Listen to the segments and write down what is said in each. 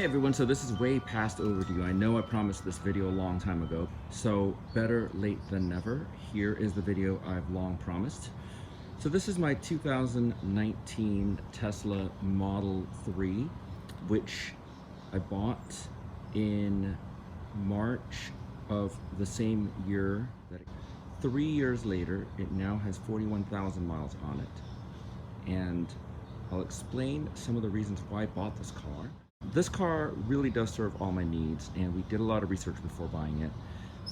everyone, so this is way past overdue. I know I promised this video a long time ago, so better late than never. Here is the video I've long promised. So this is my 2019 Tesla Model 3, which I bought in March of the same year. 3 years later, it now has 41,000 miles on it. And I'll explain some of the reasons why I bought this car. This car really does serve all my needs, and we did a lot of research before buying it.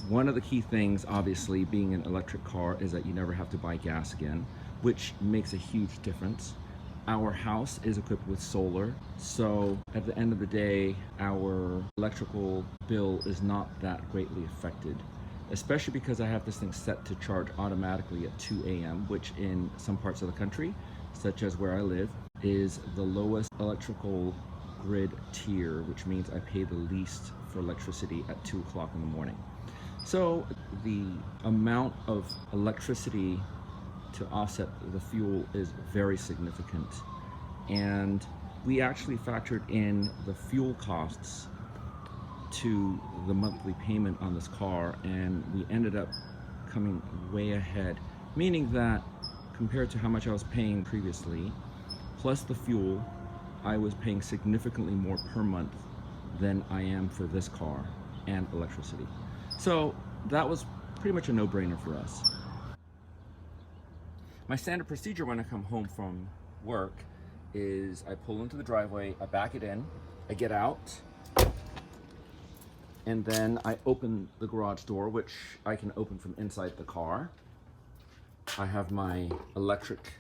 One of the key things, obviously, being an electric car is that you never have to buy gas again, which makes a huge difference. Our house is equipped with solar, so at the end of the day, our electrical bill is not that greatly affected, especially because I have this thing set to charge automatically at 2 a.m., which in some parts of the country, such as where I live, is the lowest electrical grid tier, which means I pay the least for electricity at 2 o'clock in the morning. So the amount of electricity to offset the fuel is very significant. And we actually factored in the fuel costs to the monthly payment on this car, and we ended up coming way ahead, meaning that compared to how much I was paying previously, plus the fuel, I was paying significantly more per month than I am for this car and electricity. So that was pretty much a no-brainer for us. My standard procedure when I come home from work is I pull into the driveway, I back it in, I get out, and then I open the garage door, which I can open from inside the car. I have my electric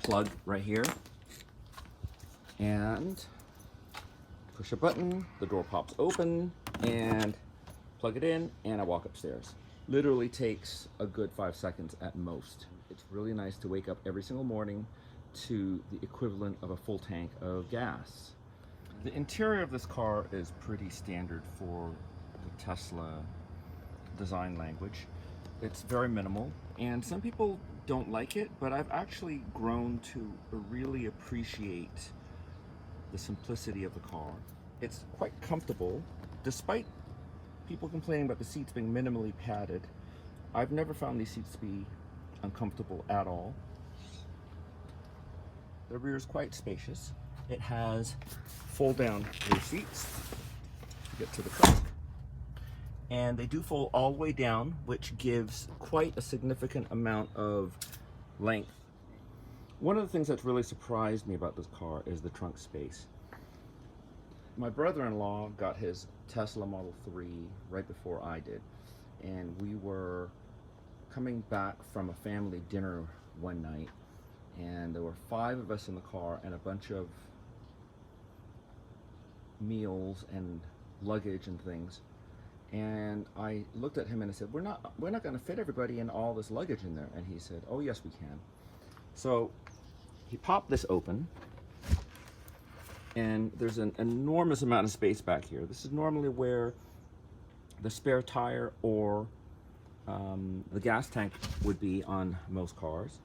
plug right here, and push a button, the door pops open, and plug it in, and I walk upstairs. Literally takes a good 5 seconds at most. It's really nice to wake up every single morning to the equivalent of a full tank of gas. The interior of this car is pretty standard for the Tesla design language. It's very minimal, and some people don't like it, but I've actually grown to really appreciate the simplicity of the car. It's quite comfortable, despite people complaining about the seats being minimally padded. I've never found these seats to be uncomfortable at all. The rear is quite spacious. It has fold-down rear seats to get to the trunk, and they do fold all the way down, which gives quite a significant amount of length. One of the things that's really surprised me about this car is the trunk space. My brother-in-law got his Tesla Model 3 right before I did, and we were coming back from a family dinner one night, and there were 5 of us in the car and a bunch of meals and luggage and things. And I looked at him and I said, we're not going to fit everybody in all this luggage in there. And he said, oh yes, we can. So he popped this open, and there's an enormous amount of space back here. This is normally where the spare tire or the gas tank would be on most cars.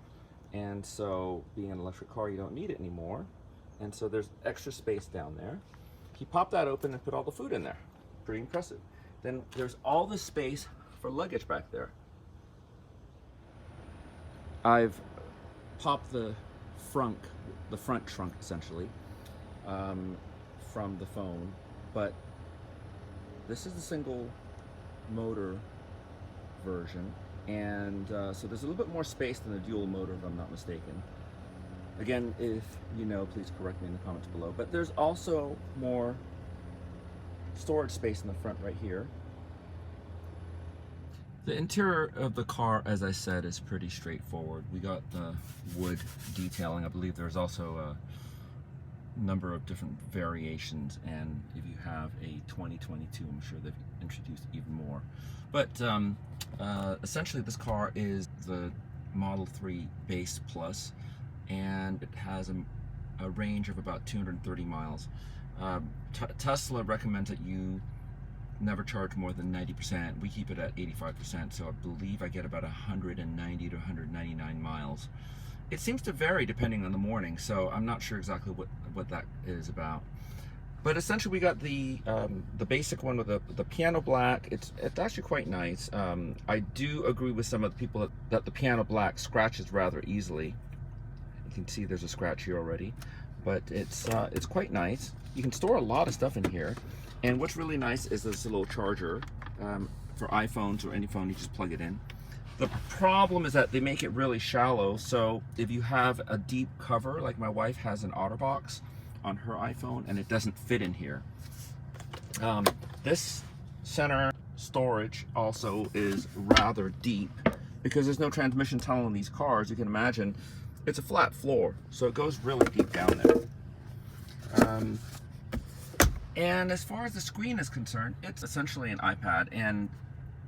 And so being an electric car, you don't need it anymore. And so there's extra space down there. He popped that open and put all the food in there. Pretty impressive. Then there's all this space for luggage back there. I've popped the front trunk essentially from the phone, but this is the single motor version, and so there's a little bit more space than the dual motor, if I'm not mistaken. Again, if you know, please correct me in the comments below. But there's also more storage space in the front right here. The interior of the car, as I said, is pretty straightforward. We got the wood detailing. I believe there's also a number of different variations, and if you have a 2022, I'm sure they've introduced even more. But essentially this car is the Model 3 Base Plus, and it has a range of about 230 miles. Tesla recommends that you never charge more than 90%. We keep it at 85%, so I believe I get about 190 to 199 miles. It seems to vary depending on the morning, so I'm not sure exactly what that is about. But essentially, we got the basic one with the piano black. It's actually quite nice. I do agree with some of the people that the piano black scratches rather easily. You can see there's a scratch here already, but it's quite nice. You can store a lot of stuff in here, and what's really nice is this little charger for iPhones or any phone. You just plug it in. The problem is that they make it really shallow, so if you have a deep cover, like my wife has an OtterBox on her iPhone, and it doesn't fit in here. This center storage also is rather deep because there's no transmission tunnel in these cars. You can imagine it's a flat floor, so it goes really deep down there. And as far as the screen is concerned, it's essentially an iPad, and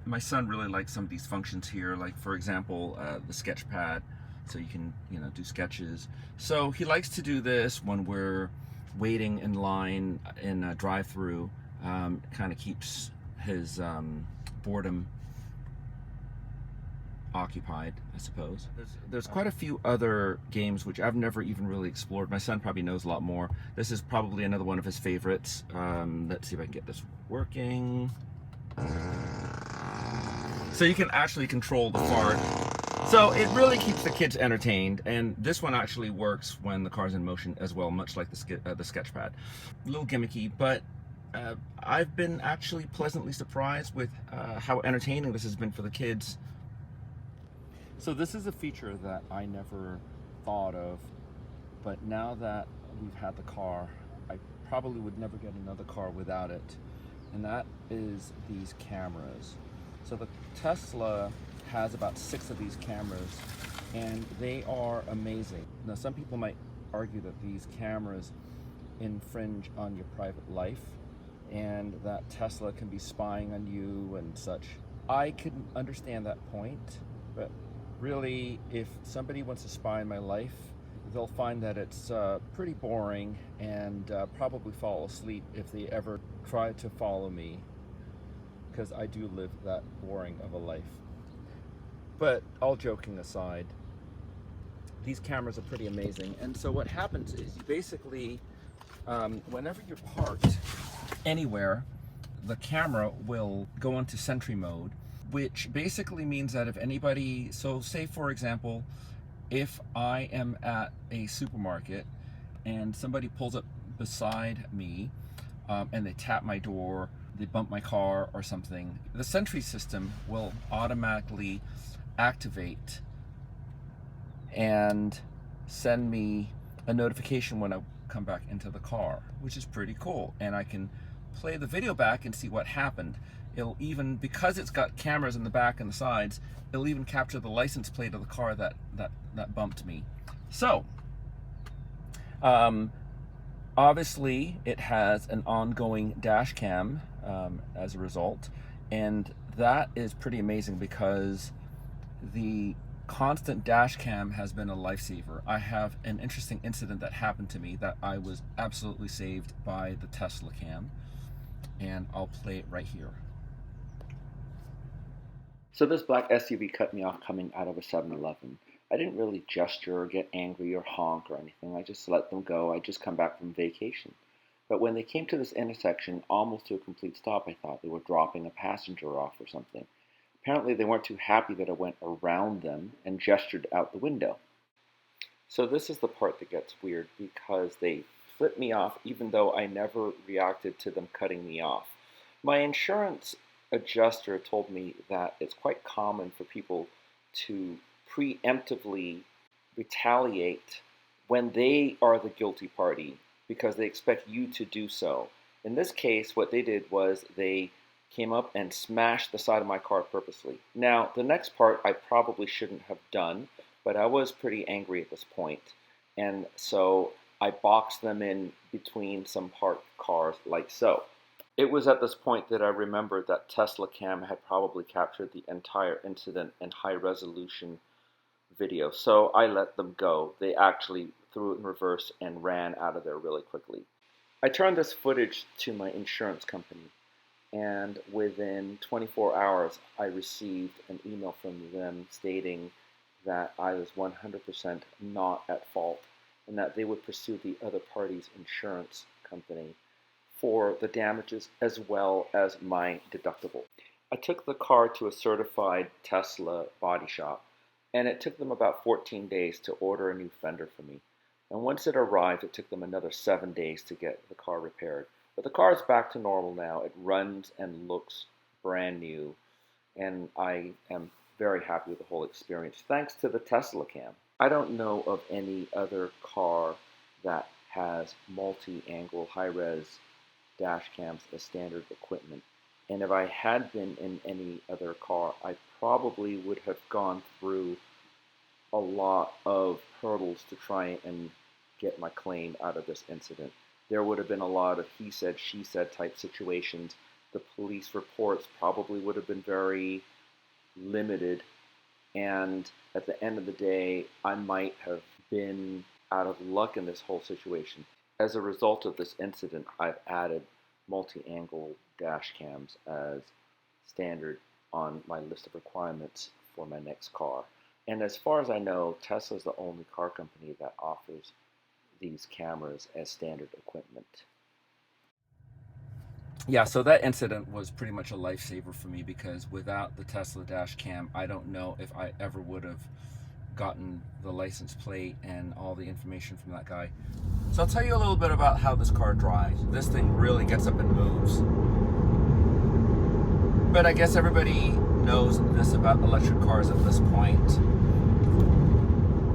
my son really likes some of these functions here, like for example the sketch pad, so you can do sketches. So he likes to do this when we're waiting in line in a drive-through. Kind of keeps his boredom occupied, I suppose. There's quite a few other games which I've never even really explored. My son probably knows a lot more. This is probably another one of his favorites. Let's see if I can get this working. So you can actually control the fart. So it really keeps the kids entertained, and this one actually works when the car's in motion as well, much like the sketchpad. A little gimmicky, but I've been actually pleasantly surprised with how entertaining this has been for the kids. So this is a feature that I never thought of, but now that we've had the car, I probably would never get another car without it, and that is these cameras. So the Tesla has about 6 of these cameras, and they are amazing. Now, some people might argue that these cameras infringe on your private life and that Tesla can be spying on you and such. I can understand that point, but really, if somebody wants to spy on my life, they'll find that it's pretty boring and probably fall asleep if they ever try to follow me, because I do live that boring of a life. But all joking aside, these cameras are pretty amazing. And so what happens is you basically, whenever you're parked anywhere, the camera will go into sentry mode, which basically means that if anybody, so say for example, if I am at a supermarket and somebody pulls up beside me and they tap my door, they bump my car or something, the sentry system will automatically activate and send me a notification when I come back into the car, which is pretty cool. And I can play the video back and see what happened. It'll even, because it's got cameras in the back and the sides, it'll even capture the license plate of the car that bumped me. So, obviously it has an ongoing dash cam as a result, and that is pretty amazing because the constant dash cam has been a lifesaver. I have an interesting incident that happened to me that I was absolutely saved by the Tesla cam, and I'll play it right here. So this black SUV cut me off coming out of a 7-Eleven. I didn't really gesture or get angry or honk or anything. I just let them go. I just come back from vacation. But when they came to this intersection, almost to a complete stop, I thought they were dropping a passenger off or something. Apparently they weren't too happy that I went around them and gestured out the window. So this is the part that gets weird, because they flipped me off even though I never reacted to them cutting me off. My insurance adjuster told me that it's quite common for people to preemptively retaliate when they are the guilty party because they expect you to do so. In this case, what they did was they came up and smashed the side of my car purposely. Now, the next part I probably shouldn't have done, but I was pretty angry at this point, and so I boxed them in between some parked cars like so. It was at this point that I remembered that Tesla Cam had probably captured the entire incident in high-resolution video, so I let them go. They actually threw it in reverse and ran out of there really quickly. I turned this footage to my insurance company, and within 24 hours I received an email from them stating that I was 100% not at fault and that they would pursue the other party's insurance company for the damages as well as my deductible. I took the car to a certified Tesla body shop, and it took them about 14 days to order a new fender for me. And once it arrived, it took them another 7 days to get the car repaired. But the car is back to normal now. It runs and looks brand new, and I am very happy with the whole experience, thanks to the Tesla cam. I don't know of any other car that has multi-angle high-res dash cams as standard equipment. And if I had been in any other car, I probably would have gone through a lot of hurdles to try and get my claim out of this incident. There would have been a lot of he said, she said type situations. The police reports probably would have been very limited. And at the end of the day, I might have been out of luck in this whole situation. As a result of this incident, I've added multi-angle dash cams as standard on my list of requirements for my next car. And as far as I know, Tesla is the only car company that offers these cameras as standard equipment. Yeah, so that incident was pretty much a lifesaver for me, because without the Tesla dash cam, I don't know if I ever would have gotten the license plate and all the information from that guy. So I'll tell you a little bit about how this car drives. This thing really gets up and moves. But I guess everybody knows this about electric cars at this point.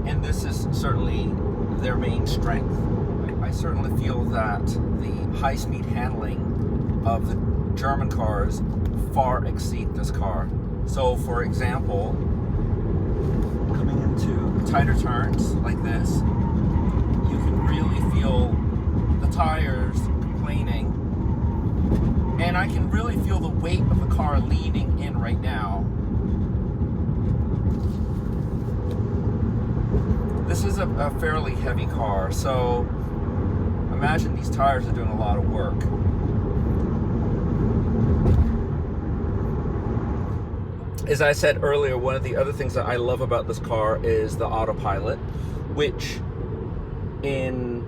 And this is certainly their main strength. I certainly feel that the high-speed handling of the German cars far exceed this car. So for example, coming into tighter turns like this, you can really feel the tires complaining, and I can really feel the weight of the car leaning in right now. This is a fairly heavy car, so imagine these tires are doing a lot of work. As I said earlier, one of the other things that I love about this car is the autopilot, which in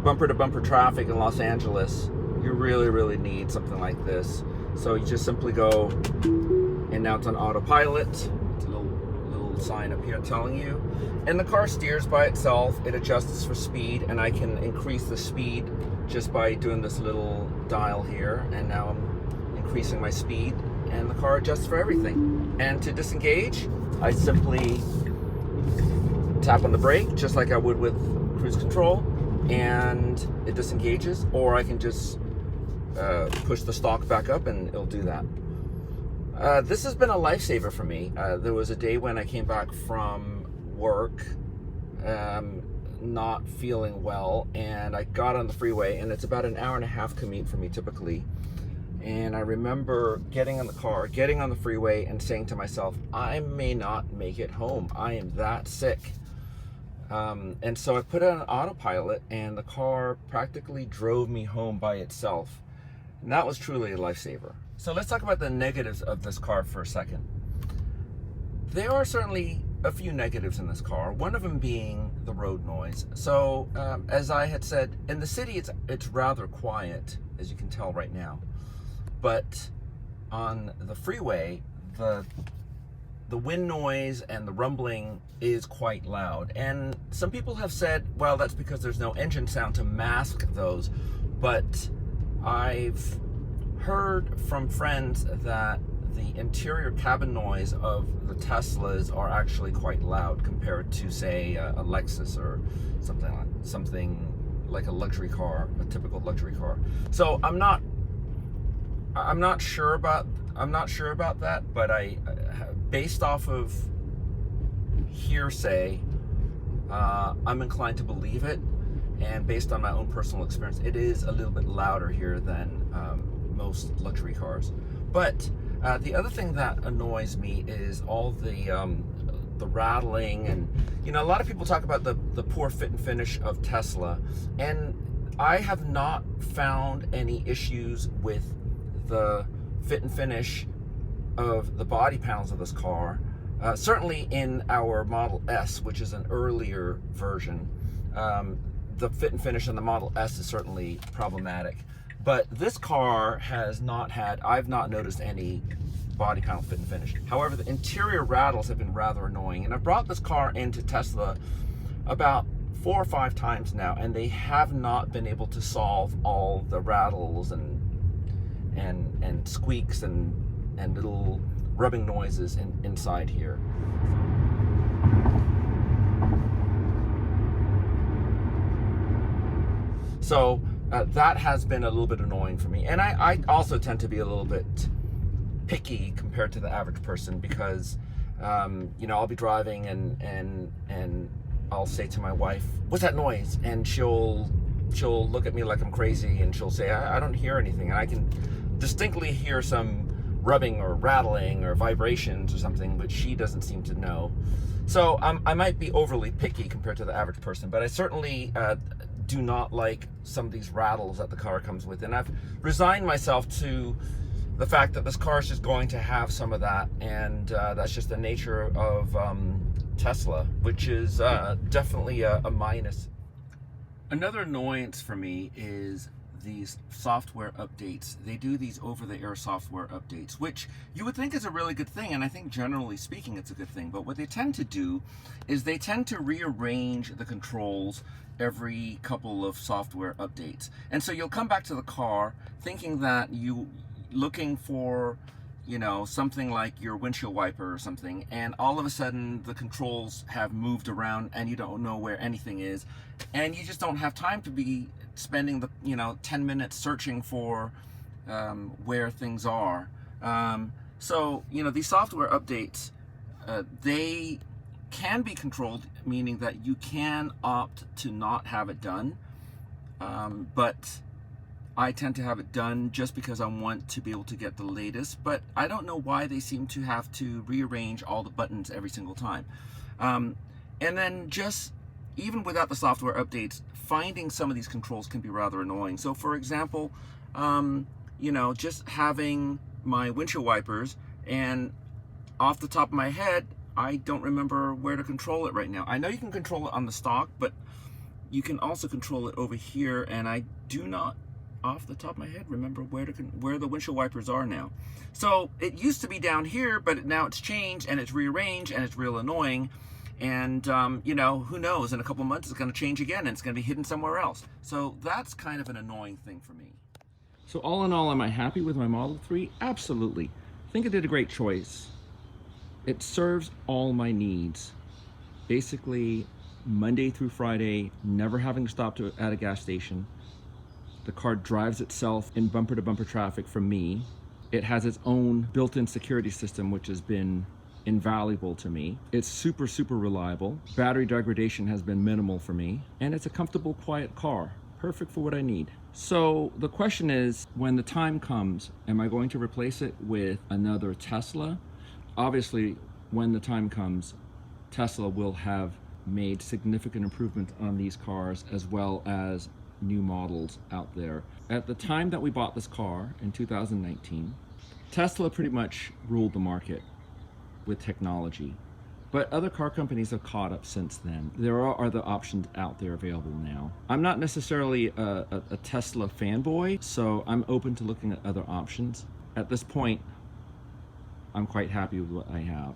bumper-to-bumper traffic in Los Angeles, you really need something like this. So you just simply go, and now it's on autopilot. It's a little sign up here telling you. And the car steers by itself. It adjusts for speed, and I can increase the speed just by doing this little dial here. And now I'm increasing my speed, and the car adjusts for everything. And to disengage, I simply tap on the brake just like I would with cruise control, and it disengages, or I can just push the stalk back up and it'll do that. This has been a lifesaver for me. There was a day when I came back from work not feeling well, and I got on the freeway, and it's about an hour and a half commute for me typically. And I remember getting on the car, getting on the freeway, and saying to myself, I may not make it home. I am that sick. And so I put it on autopilot, and the car practically drove me home by itself. And that was truly a lifesaver. So let's talk about the negatives of this car for a second. There are certainly a few negatives in this car, one of them being the road noise. So as I had said, in the city it's rather quiet, as you can tell right now. But on the freeway, the wind noise and the rumbling is quite loud. And some people have said, well, that's because there's no engine sound to mask those. But I've heard from friends that the interior cabin noise of the Teslas are actually quite loud compared to, say, a Lexus or something like a luxury car, a typical luxury car. So I'm not sure about that, but based off of hearsay, I'm inclined to believe it, and based on my own personal experience, it is a little bit louder here than most luxury cars. But the other thing that annoys me is all the rattling, and a lot of people talk about the poor fit and finish of Tesla, and I have not found any issues with the fit and finish of the body panels of this car. Certainly in our Model S, which is an earlier version, the fit and finish on the Model S is certainly problematic. But this car has not had, I've not noticed any body panel fit and finish. However, the interior rattles have been rather annoying. And I've brought this car into Tesla about 4 or 5 times now, and they have not been able to solve all the rattles and squeaks and little rubbing noises inside here. So that has been a little bit annoying for me. And I also tend to be a little bit picky compared to the average person, because you know, I'll be driving and I'll say to my wife, "What's that noise?" And she'll look at me like I'm crazy, and she'll say, I don't hear anything. And I can distinctly hear some rubbing or rattling or vibrations or something, but she doesn't seem to know. So I might be overly picky compared to the average person, but I certainly do not like some of these rattles that the car comes with. And I've resigned myself to the fact that this car is just going to have some of that, and that's just the nature of Tesla, which is definitely a minus. Another annoyance for me is these software updates. They do these over-the-air software updates, which you would think is a really good thing, and I think generally speaking it's a good thing. But what they tend to do is they tend to rearrange the controls every couple of software updates. And so you'll come back to the car thinking that looking for, you know, something like your windshield wiper or something, and all of a sudden the controls have moved around and you don't know where anything is, and you just don't have time to be spending the 10 minutes searching for where things are. So these software updates, they can be controlled, meaning that you can opt to not have it done, but I tend to have it done just because I want to be able to get the latest. But I don't know why they seem to have to rearrange all the buttons every single time. And then just even without the software updates, finding some of these controls can be rather annoying. So for example, just having my windshield wipers, and off the top of my head, I don't remember where to control it right now. I know you can control it on the stock, but you can also control it over here, and I do not, off the top of my head, remember where the windshield wipers are now. So it used to be down here, but now it's changed and it's rearranged, and it's real annoying. And who knows, in a couple months it's going to change again and it's going to be hidden somewhere else. So that's kind of an annoying thing for me. So all in all, am I happy with my Model 3? Absolutely. I think I did a great choice. It serves all my needs. Basically, Monday through Friday, never having to stop at a gas station. The car drives itself in bumper-to-bumper traffic for me. It has its own built-in security system, which has been invaluable to me. It's super, super reliable. Battery degradation has been minimal for me. And it's a comfortable, quiet car. Perfect for what I need. So the question is, when the time comes, am I going to replace it with another Tesla? Obviously, when the time comes, Tesla will have made significant improvements on these cars, as well as new models out there. At the time that we bought this car in 2019, Tesla pretty much ruled the market with technology, but other car companies have caught up since then. There are other options out there available now. I'm not necessarily a Tesla fanboy, so I'm open to looking at other options. At this point, I'm quite happy with what I have.